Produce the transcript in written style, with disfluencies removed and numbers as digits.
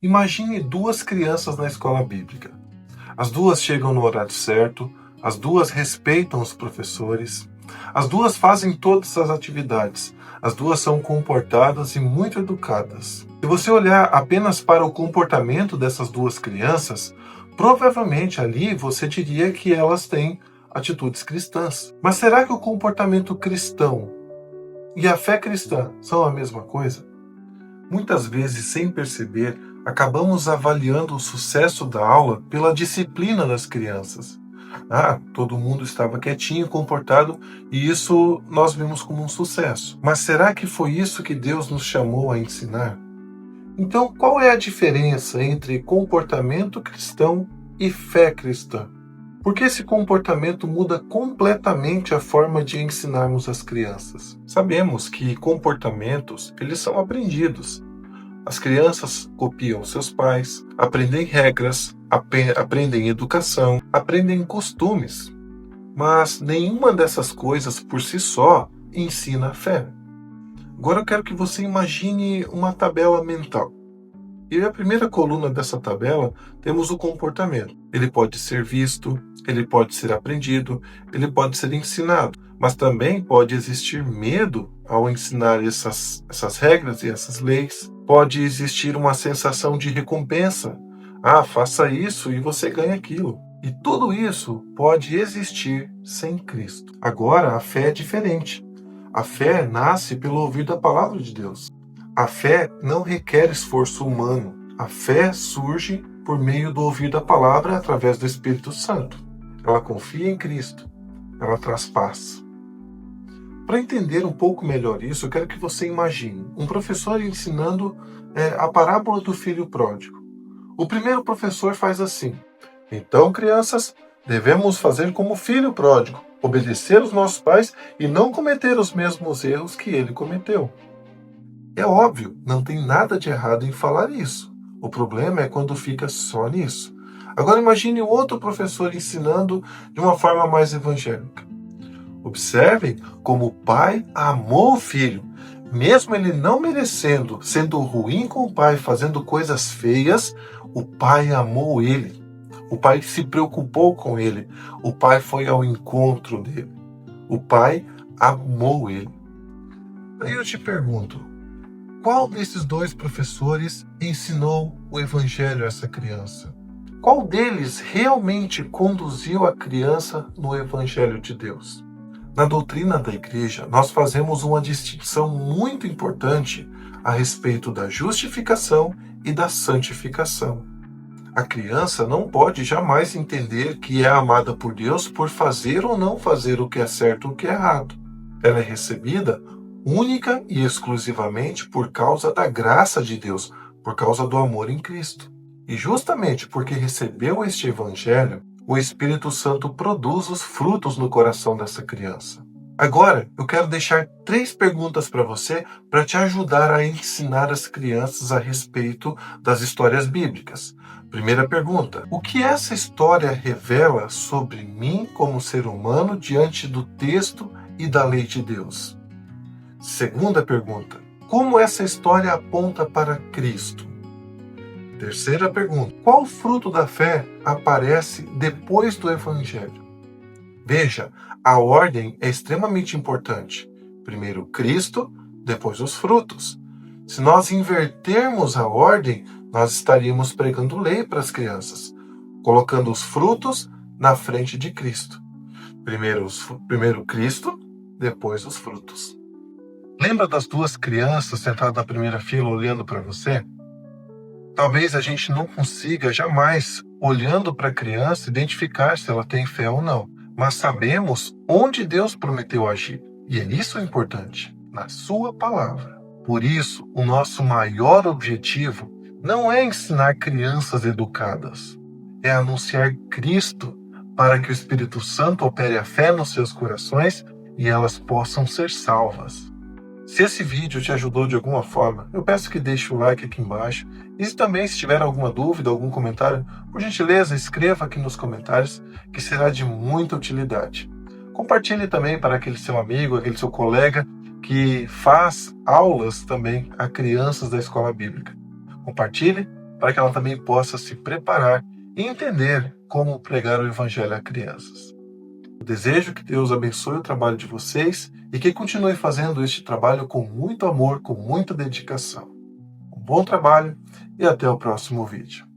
Imagine duas crianças na escola bíblica. As duas chegam no horário certo, as duas respeitam os professores, as duas fazem todas as atividades, as duas são comportadas e muito educadas. Se você olhar apenas para o comportamento dessas duas crianças, provavelmente ali você diria que elas têm atitudes cristãs. Mas será que o comportamento cristão e a fé cristã são a mesma coisa? Muitas vezes, sem perceber, acabamos avaliando o sucesso da aula pela disciplina das crianças. Todo mundo estava quietinho, comportado, e isso nós vimos como um sucesso. Mas será que foi isso que Deus nos chamou a ensinar? Então, qual é a diferença entre comportamento cristão e fé cristã? Porque esse comportamento muda completamente a forma de ensinarmos as crianças. Sabemos que comportamentos, eles são aprendidos. As crianças copiam seus pais, aprendem regras, aprendem educação, aprendem costumes. Mas nenhuma dessas coisas por si só ensina a fé. Agora eu quero que você imagine uma tabela mental. E a primeira coluna dessa tabela temos o comportamento. Ele pode ser visto, ele pode ser aprendido, ele pode ser ensinado. Mas também pode existir medo ao ensinar essas regras e essas leis. Pode existir uma sensação de recompensa. Faça isso e você ganha aquilo. E tudo isso pode existir sem Cristo. Agora, a fé é diferente. A fé nasce pelo ouvir da palavra de Deus. A fé não requer esforço humano. A fé surge por meio do ouvir da palavra através do Espírito Santo. Ela confia em Cristo. Ela traz paz. Para entender um pouco melhor isso, eu quero que você imagine um professor ensinando a parábola do filho pródigo. O primeiro professor faz assim: então, crianças, devemos fazer como o filho pródigo, obedecer os nossos pais e não cometer os mesmos erros que ele cometeu. É óbvio, não tem nada de errado em falar isso. O problema é quando fica só nisso. Agora imagine outro professor ensinando de uma forma mais evangélica. Observem como o pai amou o filho, mesmo ele não merecendo, sendo ruim com o pai, fazendo coisas feias, o pai amou ele. O pai se preocupou com ele. O pai foi ao encontro dele. O pai amou ele. Aí eu te pergunto, qual desses dois professores ensinou o evangelho a essa criança? Qual deles realmente conduziu a criança no evangelho de Deus? Na doutrina da igreja, nós fazemos uma distinção muito importante a respeito da justificação e da santificação. A criança não pode jamais entender que é amada por Deus por fazer ou não fazer o que é certo ou o que é errado. Ela é recebida única e exclusivamente por causa da graça de Deus, por causa do amor em Cristo. E justamente porque recebeu este evangelho, o Espírito Santo produz os frutos no coração dessa criança. Agora, eu quero deixar 3 perguntas para você para te ajudar a ensinar as crianças a respeito das histórias bíblicas. Primeira pergunta: o que essa história revela sobre mim como ser humano diante do texto e da lei de Deus? Segunda pergunta: como essa história aponta para Cristo? Terceira pergunta: qual fruto da fé aparece depois do Evangelho? Veja, a ordem é extremamente importante. Primeiro Cristo, depois os frutos. Se nós invertermos a ordem, nós estaríamos pregando lei para as crianças, colocando os frutos na frente de Cristo. Primeiro Cristo, depois os frutos. Lembra das 2 crianças sentadas na primeira fila olhando para você? Talvez a gente não consiga jamais, olhando para a criança, identificar se ela tem fé ou não. Mas sabemos onde Deus prometeu agir. E é isso o importante, na sua palavra. Por isso, o nosso maior objetivo não é ensinar crianças educadas. É anunciar Cristo para que o Espírito Santo opere a fé nos seus corações e elas possam ser salvas. Se esse vídeo te ajudou de alguma forma, eu peço que deixe o like aqui embaixo. E também, se tiver alguma dúvida, algum comentário, por gentileza, escreva aqui nos comentários, que será de muita utilidade. Compartilhe também para aquele seu amigo, aquele seu colega, que faz aulas também a crianças da escola bíblica. Compartilhe para que ela também possa se preparar e entender como pregar o Evangelho a crianças. Eu desejo que Deus abençoe o trabalho de vocês e que continue fazendo este trabalho com muito amor, com muita dedicação. Um bom trabalho e até o próximo vídeo.